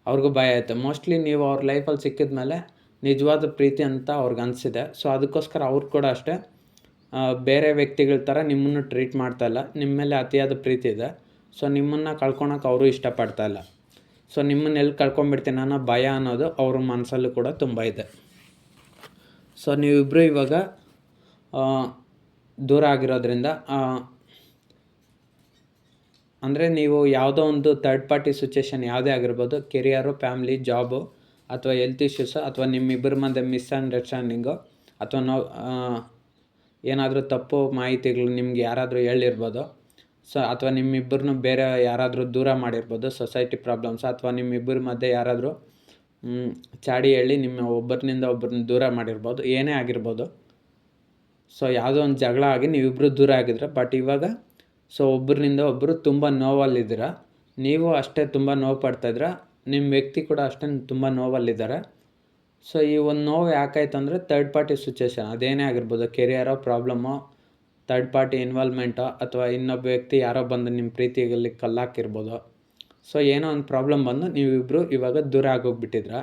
ಅವ್ರಿಗೂ ಭಯ ಐತೆ. ಮೋಸ್ಟ್ಲಿ ನೀವು ಅವ್ರ ಲೈಫಲ್ಲಿ ಸಿಕ್ಕಿದ ಮೇಲೆ ನಿಜವಾದ ಪ್ರೀತಿ ಅಂತ ಅವ್ರಿಗೆ ಅನಿಸಿದೆ. ಸೊ ಅದಕ್ಕೋಸ್ಕರ ಅವ್ರು ಕೂಡ ಅಷ್ಟೇ ಬೇರೆ ವ್ಯಕ್ತಿಗಳ ಥರ ನಿಮ್ಮನ್ನು ಟ್ರೀಟ್ ಮಾಡ್ತಾಯಿಲ್ಲ. ನಿಮ್ಮ ಮೇಲೆ ಅತಿಯಾದ ಪ್ರೀತಿ ಇದೆ. ಸೊ ನಿಮ್ಮನ್ನು ಕಳ್ಕೊಳಕ್ಕೆ ಅವರು ಇಷ್ಟಪಡ್ತಾಯಿಲ್ಲ. ಸೊ ನಿಮ್ಮನ್ನೆಲ್ಲಿ ಕಳ್ಕೊಂಬಿಡ್ತೀನಿ ಅನ್ನೋ ಭಯ ಅನ್ನೋದು ಅವ್ರ ಮನಸ್ಸಲ್ಲೂ ಕೂಡ ತುಂಬ ಇದೆ. ಸೊ ನೀವಿಬ್ಬರು ಇವಾಗ ದೂರ ಆಗಿರೋದ್ರಿಂದ, ಅಂದರೆ ನೀವು ಯಾವುದೋ ಒಂದು ಥರ್ಡ್ ಪಾರ್ಟಿ ಸಿಚುವೇಶನ್ ಯಾವುದೇ ಆಗಿರ್ಬೋದು, ಕೆರಿಯರು, ಫ್ಯಾಮ್ಲಿ, ಜಾಬು, ಅಥವಾ ಹೆಲ್ತ್ ಇಶ್ಯೂಸು, ಅಥವಾ ನಿಮ್ಮಿಬ್ಬರ ಮಧ್ಯೆ ಮಿಸ್ಅಂಡರ್ಸ್ಟ್ಯಾಂಡಿಂಗು, ಅಥವಾ ಏನಾದರೂ ತಪ್ಪು ಮಾಹಿತಿಗಳು ನಿಮ್ಗೆ ಯಾರಾದರೂ ಹೇಳಿರ್ಬೋದು. ಸೊ ಅಥವಾ ನಿಮ್ಮಿಬ್ಬರನ್ನು ಬೇರೆ ಯಾರಾದರೂ ದೂರ ಮಾಡಿರ್ಬೋದು, ಸೊಸೈಟಿ ಪ್ರಾಬ್ಲಮ್ಸ್, ಅಥವಾ ನಿಮ್ಮಿಬ್ಬರ ಮಧ್ಯೆ ಯಾರಾದರೂ ಚಾಡಿ ಹೇಳಿ ನಿಮ್ಮ ಒಬ್ಬರಿನಿಂದ ಒಬ್ಬರನ್ನ ದೂರ ಮಾಡಿರ್ಬೋದು, ಏನೇ ಆಗಿರ್ಬೋದು. ಸೊ ಯಾವುದೋ ಒಂದು ಜಗಳ ಆಗಿ ನೀವಿಬ್ಬರು ದೂರ ಆಗಿದ್ರೆ, ಬಟ್ ಇವಾಗ ಸೊ ಒಬ್ಬರಿನಿಂದ ಒಬ್ಬರು ತುಂಬ ನೋವಲ್ಲಿದ್ದೀರ. ನೀವು ಅಷ್ಟೇ ತುಂಬ ನೋವು ಪಡ್ತಾಯಿದ್ದೀರ, ನಿಮ್ಮ ವ್ಯಕ್ತಿ ಕೂಡ ಅಷ್ಟೇ ತುಂಬ ನೋವಲ್ಲಿದ್ದಾರೆ. ಸೊ ಈ ಒಂದು ನೋವು ಯಾಕಾಯ್ತು ಅಂದರೆ ಥರ್ಡ್ ಪಾರ್ಟಿ ಸಿಚುವೇಶನ್, ಅದೇನೇ ಆಗಿರ್ಬೋದು, ಕೆರಿಯರೋ ಪ್ರಾಬ್ಲಮ್ಮು, ಥರ್ಡ್ ಪಾರ್ಟಿ ಇನ್ವಾಲ್ವ್ಮೆಂಟು, ಅಥವಾ ಇನ್ನೊಬ್ಬ ವ್ಯಕ್ತಿ ಯಾರೋ ಬಂದು ನಿಮ್ಮ ಪ್ರೀತಿಯಲ್ಲಿ ಕಲ್ಲಾಕಿರ್ಬೋದು. ಸೊ ಏನೋ ಒಂದು ಪ್ರಾಬ್ಲಮ್ ಬಂದು ನೀವಿಬ್ಬರು ಇವಾಗ ದೂರ ಆಗೋಗ್ಬಿಟ್ಟಿದ್ರ,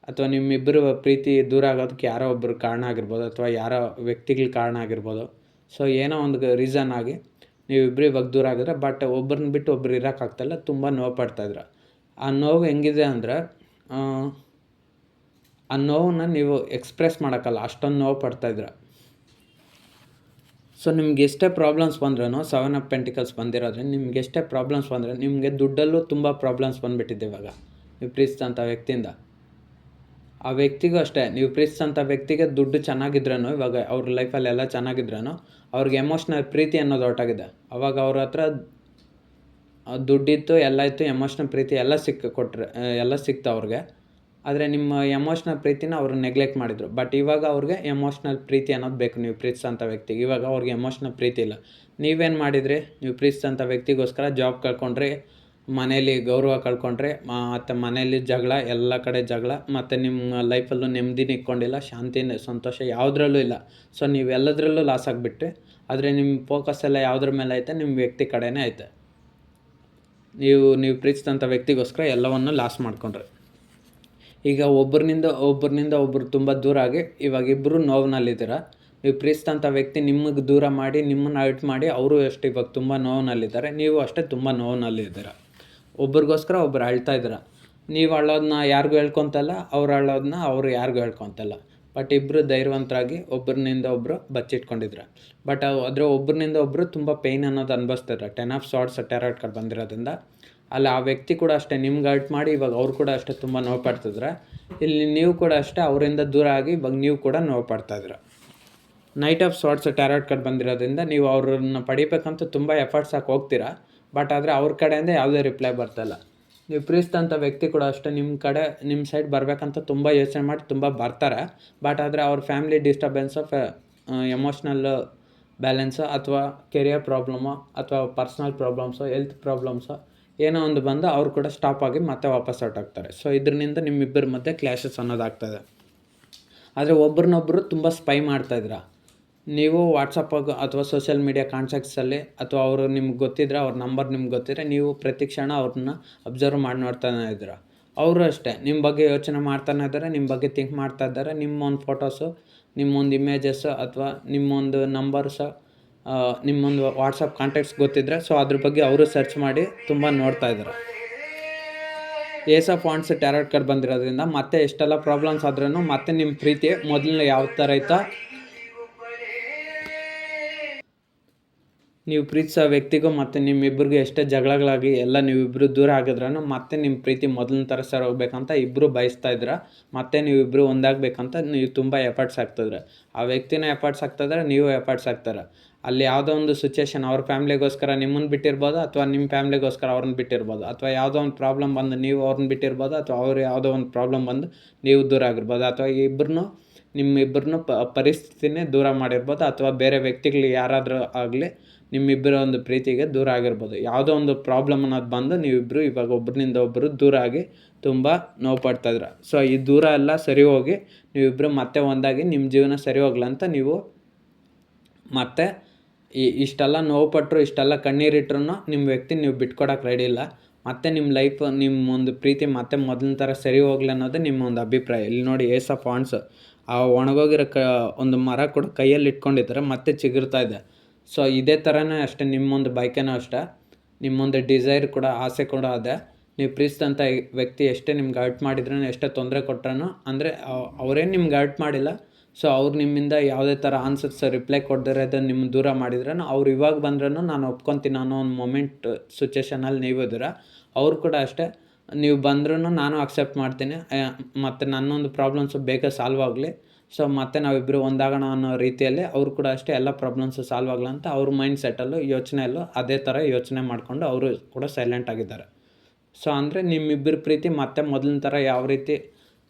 ಅಥವಾ ನಿಮ್ಮಿಬ್ಬರು ಪ್ರೀತಿ ದೂರ ಆಗೋದಕ್ಕೆ ಯಾರೋ ಒಬ್ಬರು ಕಾರಣ ಆಗಿರ್ಬೋದು, ಅಥವಾ ಯಾರೋ ವ್ಯಕ್ತಿಗಳ ಕಾರಣ ಆಗಿರ್ಬೋದು. ಸೊ ಏನೋ ಒಂದು ರೀಸನ್ ಆಗಿ ನೀವಿಬ್ಬರು ಇವಾಗ ದೂರ ಆಗಿದ್ರೆ, ಬಟ್ ಒಬ್ಬರನ್ನ ಬಿಟ್ಟು ಒಬ್ರು ಇರೋಕ್ಕಾಗ್ತಾಯಿಲ್ಲ, ತುಂಬ ನೋವು ಪಡ್ತಾಯಿದ್ರ. ಆ ನೋವು ಹೆಂಗಿದೆ ಅಂದರೆ, ಆ ನೋವನ್ನು ನೀವು ಎಕ್ಸ್ಪ್ರೆಸ್ ಮಾಡೋಕ್ಕಲ್ಲ, ಅಷ್ಟೊಂದು ನೋವು ಪಡ್ತಾಯಿದ್ರ. ಸೊ ನಿಮ್ಗೆ ಎಷ್ಟೇ ಪ್ರಾಬ್ಲಮ್ಸ್ ಬಂದ್ರೂ, 7 ಆಫ್ ಪೆಂಟಿಕಲ್ಸ್ ಬಂದಿರೋದ್ರಿಂದ ನಿಮ್ಗೆ ಎಷ್ಟೇ ಪ್ರಾಬ್ಲಮ್ಸ್ ಬಂದರೆ, ನಿಮಗೆ ದುಡ್ಡಲ್ಲೂ ತುಂಬ ಪ್ರಾಬ್ಲಮ್ಸ್ ಬಂದುಬಿಟ್ಟಿದೆ ಇವಾಗ. ನೀವು ಪ್ರೀತಿಸಿದಂಥ ವ್ಯಕ್ತಿಯಿಂದ. ಆ ವ್ಯಕ್ತಿಗೂ ಅಷ್ಟೇ, ನೀವು ಪ್ರೀತಿಸಿದಂಥ ವ್ಯಕ್ತಿಗೆ ದುಡ್ಡು ಚೆನ್ನಾಗಿದ್ರೂ, ಇವಾಗ ಅವ್ರ ಲೈಫಲ್ಲಿ ಎಲ್ಲ ಚೆನ್ನಾಗಿದ್ರೂ ಅವ್ರಿಗೆ ಎಮೋಷ್ನಲ್ ಪ್ರೀತಿ ಅನ್ನೋದು ಹೊರಟಾಗಿದೆ. ಅವಾಗ ಅವ್ರ ಹತ್ರ ದುಡ್ಡಿತ್ತು, ಎಲ್ಲ ಇತ್ತು, ಎಮೋಷ್ನಲ್ ಪ್ರೀತಿ ಎಲ್ಲ ಎಲ್ಲ ಸಿಕ್ತು ಅವ್ರಿಗೆ. ಆದರೆ ನಿಮ್ಮ ಎಮೋಷ್ನಲ್ ಪ್ರೀತಿನ ಅವರು ನೆಗ್ಲೆಕ್ಟ್ ಮಾಡಿದರು. ಬಟ್ ಇವಾಗ ಅವ್ರಿಗೆ ಎಮೋಷ್ನಲ್ ಪ್ರೀತಿ ಅನ್ನೋದು ಬೇಕು ನೀವು ಪ್ರೀತಿಸೋಂಥ ವ್ಯಕ್ತಿಗೆ. ಇವಾಗ ಅವ್ರಿಗೆ ಎಮೋಷ್ನಲ್ ಪ್ರೀತಿ ಇಲ್ಲ. ನೀವೇನು ಮಾಡಿದ್ರಿ? ನೀವು ಪ್ರೀತಿಸೋಂಥ ವ್ಯಕ್ತಿಗೋಸ್ಕರ ಜಾಬ್ ಕಳ್ಕೊಂಡ್ರಿ, ಮನೇಲಿ ಗೌರವ ಕಳ್ಕೊಂಡ್ರಿ, ಮತ್ತು ಮನೇಲಿ ಜಗಳ, ಎಲ್ಲ ಕಡೆ ಜಗಳ, ಮತ್ತು ನಿಮ್ಮ ಲೈಫಲ್ಲೂ ನೆಮ್ಮದಿನ ಇಟ್ಕೊಂಡಿಲ್ಲ, ಶಾಂತಿ ಸಂತೋಷ ಯಾವುದ್ರಲ್ಲೂ ಇಲ್ಲ. ಸೊ ನೀವೆಲ್ಲದರಲ್ಲೂ ಲಾಸ್ ಆಗಿಬಿಟ್ರಿ. ಆದರೆ ನಿಮ್ಮ ಫೋಕಸ್ ಎಲ್ಲ ಯಾವುದ್ರ ಮೇಲೆ ಐತೆ? ನಿಮ್ಮ ವ್ಯಕ್ತಿ ಕಡೆನೇ ಐತೆ. ನೀವು ಪ್ರೀತಿಸಿದಂಥ ವ್ಯಕ್ತಿಗೋಸ್ಕರ ಎಲ್ಲವನ್ನು ಲಾಸ್ ಮಾಡ್ಕೊಂಡ್ರಿ. ಈಗ ಒಬ್ಬರಿಂದ ಒಬ್ಬರು ತುಂಬ ದೂರ ಆಗಿ ಇವಾಗ ಇಬ್ಬರು ನೋವಿನಲ್ಲಿದ್ದೀರ. ನೀವು ಪ್ರೀತಿಸಿದಂಥ ವ್ಯಕ್ತಿ ನಿಮಗೆ ದೂರ ಮಾಡಿ, ನಿಮ್ಮನ್ನು ಹರ್ಟ್ ಮಾಡಿ, ಅವರು ಅಷ್ಟೇ ಇವಾಗ ತುಂಬ ನೋವಿನಲ್ಲಿದ್ದಾರೆ. ನೀವು ಅಷ್ಟೇ ತುಂಬ ನೋವಿನಲ್ಲಿದ್ದೀರ. ಒಬ್ರಿಗೋಸ್ಕರ ಒಬ್ಬರು ಅಳ್ತಾ ಇದ್ದೀರ. ನೀವು ಅಳೋದನ್ನ ಯಾರಿಗೂ ಹೇಳ್ಕೊತಲ್ಲ, ಅವ್ರು ಅಳೋದನ್ನ ಅವರು ಯಾರಿಗೂ ಹೇಳ್ಕೊತಲ್ಲ. ಬಟ್ ಇಬ್ಬರು ಧೈರ್ಯವಂತರಾಗಿ ಒಬ್ಬರಿಂದ ಒಬ್ಬರು ಬಚ್ಚಿಟ್ಕೊಂಡಿದ್ರು. ಬಟ್ ಆದರೆ ಒಬ್ಬರಿಂದ ಒಬ್ಬರು ತುಂಬ ಪೇಯ್ನ್ ಅನ್ನೋದು ಅನುಭವಿಸ್ತಿದ್ರು. 10 ಆಫ್ ಸಾರ್ಡ್ಸ್ ಟಾರಟ್ ಕಾರ್ಡ್ ಬಂದಿರೋದ್ರಿಂದ ಅಲ್ಲಿ ಆ ವ್ಯಕ್ತಿ ಕೂಡ ಅಷ್ಟೇ ನಿಮ್ಗೆ ಹರ್ಟ್ ಮಾಡಿ ಇವಾಗ ಅವ್ರು ಕೂಡ ಅಷ್ಟೇ ತುಂಬ ನೋವು ಪಡ್ತಿದ್ರೆ. ಇಲ್ಲಿ ನೀವು ಕೂಡ ಅಷ್ಟೇ ಅವರಿಂದ ದೂರ ಆಗಿ ಇವಾಗ ನೀವು ಕೂಡ ನೋವು ಪಡ್ತಾಯಿದ್ರ. ನೈಟ್ ಆಫ್ ಸಾರ್ಡ್ಸ್ ಟಾರಟ್ ಕಾರ್ಡ್ ಬಂದಿರೋದ್ರಿಂದ ನೀವು ಅವ್ರನ್ನ ಪಡಿಬೇಕಂತ ತುಂಬ ಎಫರ್ಟ್ಸ್ ಹಾಕಿ ಹೋಗ್ತೀರಾ. ಬಟ್ ಆದರೆ ಅವ್ರ ಕಡೆಯಿಂದ ಯಾವುದೇ ರಿಪ್ಲೈ ಬರ್ತಾಯಿಲ್ಲ. ನೀವು ಪ್ರೀತಿಸಿದಂಥ ವ್ಯಕ್ತಿ ಕೂಡ ಅಷ್ಟೇ ನಿಮ್ಮ ಸೈಡ್ ಬರಬೇಕಂತ ತುಂಬ ಯೋಚನೆ ಮಾಡಿ ತುಂಬ ಬರ್ತಾರೆ. ಬಟ್ ಆದರೆ ಅವ್ರ ಫ್ಯಾಮಿಲಿ ಡಿಸ್ಟರ್ಬೆನ್ಸು, ಎಮೋಷ್ನಲ್ ಬ್ಯಾಲೆನ್ಸು, ಅಥವಾ ಕೆರಿಯರ್ ಪ್ರಾಬ್ಲಮ್ಮು, ಅಥವಾ ಪರ್ಸ್ನಲ್ ಪ್ರಾಬ್ಲಮ್ಸು, ಹೆಲ್ತ್ ಪ್ರಾಬ್ಲಮ್ಸು ಏನೋ ಒಂದು ಬಂದು ಅವ್ರು ಕೂಡ ಸ್ಟಾಪ್ ಆಗಿ ಮತ್ತೆ ವಾಪಸ್ ಹೊರಟೋಗ್ತಾರೆ. ಸೊ ಇದರಿಂದ ನಿಮ್ಮಿಬ್ಬರ ಮಧ್ಯೆ ಕ್ಲ್ಯಾಶಸ್ ಅನ್ನೋದಾಗ್ತದೆ. ಆದರೆ ಒಬ್ರನ್ನೊಬ್ಬರು ತುಂಬ ಸ್ಪೈ ಮಾಡ್ತಾಯಿದ್ರ. ನೀವು ವಾಟ್ಸಪ್ಪಾಗ ಅಥವಾ ಸೋಷಿಯಲ್ ಮೀಡಿಯಾ ಕಾಂಟ್ಯಾಕ್ಟ್ಸಲ್ಲಿ ಅಥವಾ ಅವರು ನಿಮ್ಗೆ ಗೊತ್ತಿದ್ರೆ, ಅವ್ರ ನಂಬರ್ ನಿಮ್ಗೆ ಗೊತ್ತಿದ್ರೆ, ನೀವು ಪ್ರತಿ ಕ್ಷಣ ಅವ್ರನ್ನ ಅಬ್ಸರ್ವ್ ಮಾಡಿ ನೋಡ್ತಾನೆ ಇದ್ದೀರ. ಅವರು ಅಷ್ಟೇ ನಿಮ್ಮ ಬಗ್ಗೆ ಯೋಚನೆ ಮಾಡ್ತಾನೆ ಇದ್ದಾರೆ, ನಿಮ್ಮ ಬಗ್ಗೆ ಥಿಂಕ್ ಮಾಡ್ತಾ ಇದ್ದಾರೆ. ನಿಮ್ಮೊಂದು ಫೋಟೋಸು, ನಿಮ್ಮೊಂದು ಇಮೇಜಸ್ಸು, ಅಥವಾ ನಿಮ್ಮೊಂದು ನಂಬರ್ಸು, ನಿಮ್ಮೊಂದು ವಾಟ್ಸಪ್ ಕಾಂಟ್ಯಾಕ್ಟ್ಸ್ ಗೊತ್ತಿದ್ದರೆ ಸೊ ಅದ್ರ ಬಗ್ಗೆ ಅವರು ಸರ್ಚ್ ಮಾಡಿ ತುಂಬ ನೋಡ್ತಾ ಇದ್ದಾರೆ. ಏಸ್ ಆಫ್ ವಾಂಡ್ಸ್ ಟಾರಟ್ ಕಾರ್ಡ್ ಬಂದಿರೋದ್ರಿಂದ ಮತ್ತೆ ಎಷ್ಟೆಲ್ಲ ಪ್ರಾಬ್ಲಮ್ಸ್ ಆದ್ರೂ ಮತ್ತೆ ನಿಮ್ಮ ಪ್ರೀತಿ ಮೊದಲನೇ ಯಾವ ಥರ ಐತಾ, ನೀವು ಪ್ರೀತಿಸೋ ವ್ಯಕ್ತಿಗೂ ಮತ್ತು ನಿಮ್ಮಿಬ್ಬರಿಗೂ ಎಷ್ಟೇ ಜಗಳಗಳಾಗಿ ಎಲ್ಲ ನೀವಿಬ್ಬರು ದೂರ ಆಗಿದ್ರೂ ಮತ್ತೆ ನಿಮ್ಮ ಪ್ರೀತಿ ಮೊದಲಿನ ಥರ ಸರ್ ಹೋಗ್ಬೇಕಂತ ಇಬ್ಬರು ಬಯಸ್ತಾ ಇದ್ರೆ, ಮತ್ತೆ ನೀವಿಬ್ಬರು ಒಂದಾಗಬೇಕಂತ ನೀವು ತುಂಬ ಎಫರ್ಟ್ಸ್ ಹಾಕ್ತಿದ್ರೆ. ಆ ವ್ಯಕ್ತಿನ ಎಫರ್ಟ್ಸ್ ಹಾಕ್ತಿದ್ರೆ, ನೀವು ಎಫರ್ಟ್ಸ್ ಹಾಕ್ತಾರೆ. ಅಲ್ಲಿ ಯಾವುದೋ ಒಂದು ಸಿಚುವೇಶನ್ ಅವ್ರ ಫ್ಯಾಮ್ಲಿಗೋಸ್ಕರ ನಿಮ್ಮನ್ನು ಬಿಟ್ಟಿರ್ಬೋದು, ಅಥವಾ ನಿಮ್ಮ ಫ್ಯಾಮ್ಲಿಗೋಸ್ಕರ ಅವ್ರನ್ನ ಬಿಟ್ಟಿರ್ಬೋದು, ಅಥವಾ ಯಾವುದೋ ಒಂದು ಪ್ರಾಬ್ಲಮ್ ಬಂದು ನೀವು ಅವ್ರನ್ನ ಬಿಟ್ಟಿರ್ಬೋದು, ಅಥವಾ ಅವ್ರು ಯಾವುದೋ ಒಂದು ಪ್ರಾಬ್ಲಮ್ ಬಂದು ನೀವು ದೂರ ಆಗಿರ್ಬೋದು, ಅಥವಾ ನಿಮ್ಮಿಬ್ಬರನ್ನು ಪರಿಸ್ಥಿತಿನೇ ದೂರ ಮಾಡಿರ್ಬೋದು, ಅಥವಾ ಬೇರೆ ವ್ಯಕ್ತಿಗಳು ಯಾರಾದರೂ ಆಗಲಿ ನಿಮ್ಮಿಬ್ಬರ ಒಂದು ಪ್ರೀತಿಗೆ ದೂರ ಆಗಿರ್ಬೋದು. ಯಾವುದೋ ಒಂದು ಪ್ರಾಬ್ಲಮ್ ಅನ್ನೋದು ಬಂದು ನೀವಿಬ್ಬರು ಇವಾಗ ಒಬ್ಬರಿಂದ ಒಬ್ಬರು ದೂರ ಆಗಿ ತುಂಬ ನೋವು ಪಡ್ತಾಯಿದ್ರ. ಸೊ ಈ ದೂರ ಎಲ್ಲ ಸರಿ ಹೋಗಿ ನೀವಿಬ್ಬರು ಮತ್ತೆ ಒಂದಾಗಿ ನಿಮ್ಮ ಜೀವನ ಸರಿ ಹೋಗ್ಲ ಅಂತ ನೀವು ಮತ್ತೆ ಇಷ್ಟೆಲ್ಲ ನೋವು ಪಟ್ಟರು, ಇಷ್ಟೆಲ್ಲ ಕಣ್ಣೀರಿಟ್ರು ನಿಮ್ಮ ವ್ಯಕ್ತಿ ನೀವು ಬಿಟ್ಕೊಡೋಕೆ ರೆಡಿ ಇಲ್ಲ. ಮತ್ತು ನಿಮ್ಮ ಲೈಫ್, ನಿಮ್ಮ ಒಂದು ಪ್ರೀತಿ ಮತ್ತೆ ಮೊದಲಿನ ಥರ ಸರಿ ಹೋಗ್ಲಿ ಅನ್ನೋದು ನಿಮ್ಮ ಒಂದು ಅಭಿಪ್ರಾಯ. ಇಲ್ಲಿ ನೋಡಿ, ಏಸ್ ಆಫ್ ವಾಂಡ್ಸ್, ಆ ಒಣಗೋಗಿರೋ ಒಂದು ಮರ ಕೂಡ ಕೈಯಲ್ಲಿ ಇಟ್ಕೊಂಡಿದ್ದಾರೆ, ಮತ್ತೆ ಚಿಗುರ್ತಾ ಇದೆ. ಸೊ ಇದೇ ಥರನೇ ಅಷ್ಟೇ ನಿಮ್ಮೊಂದು ಬಯಕೆನೂ ಅಷ್ಟೇ, ನಿಮ್ಮೊಂದು ಡಿಸೈರ್ ಕೂಡ, ಆಸೆ ಕೂಡ ಅದೇ. ನೀವು ಪ್ರೀತಿಸಿದಂಥ ವ್ಯಕ್ತಿ ಎಷ್ಟೇ ನಿಮ್ಗೆ ಹರ್ಟ್ ಮಾಡಿದ್ರೂ, ಎಷ್ಟೇ ತೊಂದರೆ ಕೊಟ್ರೂ, ಅಂದರೆ ಅವರೇನು ನಿಮ್ಗೆ ಹರ್ಟ್ ಮಾಡಿಲ್ಲ. ಸೊ ಅವ್ರು ನಿಮ್ಮಿಂದ ಯಾವುದೇ ಥರ ಆನ್ಸರ್ಸ್ ರಿಪ್ಲೈ ಕೊಡ್ದಿರೋದು ನಿಮ್ಮ ದೂರ ಮಾಡಿದ್ರೂ, ಅವ್ರು ಇವಾಗ ಬಂದ್ರೂ ನಾನು ಒಪ್ಕೊತೀನಿ ಅನ್ನೋ ಒಂದು ಮೊಮೆಂಟ್ ಸಿಚುವೇಷನಲ್ಲಿ ನೀವು ಇದ್ದೀರ. ಅವ್ರು ಕೂಡ ಅಷ್ಟೇ, ನೀವು ಬಂದ್ರೂ ನಾನು ಅಕ್ಸೆಪ್ಟ್ ಮಾಡ್ತೀನಿ, ಮತ್ತು ನನ್ನೊಂದು ಪ್ರಾಬ್ಲಮ್ಸು ಬೇಗ ಸಾಲ್ವ್ ಆಗಲಿ. ಸೊ ಮತ್ತೆ ನಾವಿಬ್ಬರು ಒಂದಾಗೋಣ ಅನ್ನೋ ರೀತಿಯಲ್ಲಿ ಅವರು ಕೂಡ ಅಷ್ಟೇ ಎಲ್ಲ ಪ್ರಾಬ್ಲಮ್ಸು ಸಾಲ್ವ್ ಆಗಲ್ಲ ಅಂತ ಅವ್ರ ಮೈಂಡ್ ಸೆಟ್ಟಲ್ಲೂ ಯೋಚನೆಯಲ್ಲೂ ಅದೇ ಥರ ಯೋಚನೆ ಮಾಡಿಕೊಂಡು ಅವರು ಕೂಡ ಸೈಲೆಂಟ್ ಆಗಿದ್ದಾರೆ. ಸೊ ಅಂದರೆ ನಿಮ್ಮಿಬ್ಬರ ಪ್ರೀತಿ ಮತ್ತೆ ಮೊದಲಿನ ಥರ ಯಾವ ರೀತಿ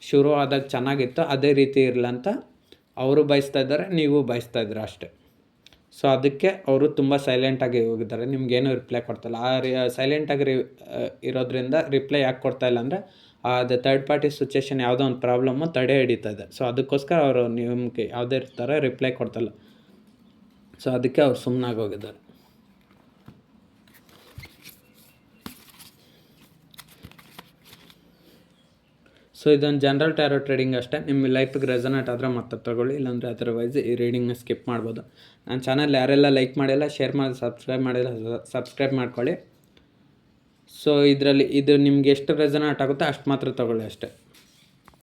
ಶುರು ಆದಾಗ ಚೆನ್ನಾಗಿತ್ತು ಅದೇ ರೀತಿ ಇರಲಿ ಅಂತ ಅವರು ಬಯಸ್ತಾ ಇದ್ದಾರೆ, ನೀವು ಬಯಸ್ತಾ ಇದ್ದೀರ ಅಷ್ಟೇ. ಸೊ ಅದಕ್ಕೆ ಅವರು ತುಂಬ ಸೈಲೆಂಟಾಗಿ ಹೋಗಿದ್ದಾರೆ, ನಿಮಗೇನು ರಿಪ್ಲೈ ಕೊಡ್ತಾಯಿಲ್ಲ. ಸೈಲೆಂಟಾಗಿ ಇರೋದ್ರಿಂದ ರಿಪ್ಲೈ ಯಾಕೆ ಕೊಡ್ತಾಯಿಲ್ಲ ಅಂದರೆ ಅದು ಥರ್ಡ್ ಪಾರ್ಟಿ ಸಿಚುವೇಷನ್ ಯಾವುದೋ ಒಂದು ಪ್ರಾಬ್ಲಮ್ಮು ತಡೆ ಹಿಡಿತಾ ಇದೆ. ಸೊ ಅದಕ್ಕೋಸ್ಕರ ಅವರು ನಿಮಗೆ ಯಾವುದೇ ಥರ ರಿಪ್ಲೈ ಕೊಡ್ತಾಯಿಲ್ಲ. ಸೊ ಅದಕ್ಕೆ ಅವ್ರು ಸುಮ್ಮನಾಗಿ ಹೋಗಿದ್ದಾರೆ. ಸೊ ಇದೊಂದು ಜನರಲ್ ಟ್ಯಾರೋ ಟ್ರೇಡಿಂಗ್ ಅಷ್ಟೇ. ನಿಮ್ಮ ಲೈಫಿಗೆ ರೆಸನೇಟ್ ಆದರೆ ಮತ್ತೆ ತೊಗೊಳ್ಳಿ, ಇಲ್ಲಾಂದರೆ ಅದರ್ವೈಸ್ ಈ ರೀಡಿಂಗ್ನ ಸ್ಕಿಪ್ ಮಾಡ್ಬೋದು. ನನ್ನ ಚಾನಲ್ ಯಾರೆಲ್ಲ ಲೈಕ್ ಮಾಡಿಲ್ಲ, ಶೇರ್ ಮಾಡಿ, ಸಬ್ಸ್ಕ್ರೈಬ್ ಮಾಡ್ಕೊಳ್ಳಿ. ಸೊ ಇದು ನಿಮ್ಗೆ ಎಷ್ಟು ರೆಸನೇಟ್ ಆಗುತ್ತೋ ಅಷ್ಟು ಮಾತ್ರ ತೊಗೊಳ್ಳಿ ಅಷ್ಟೇ.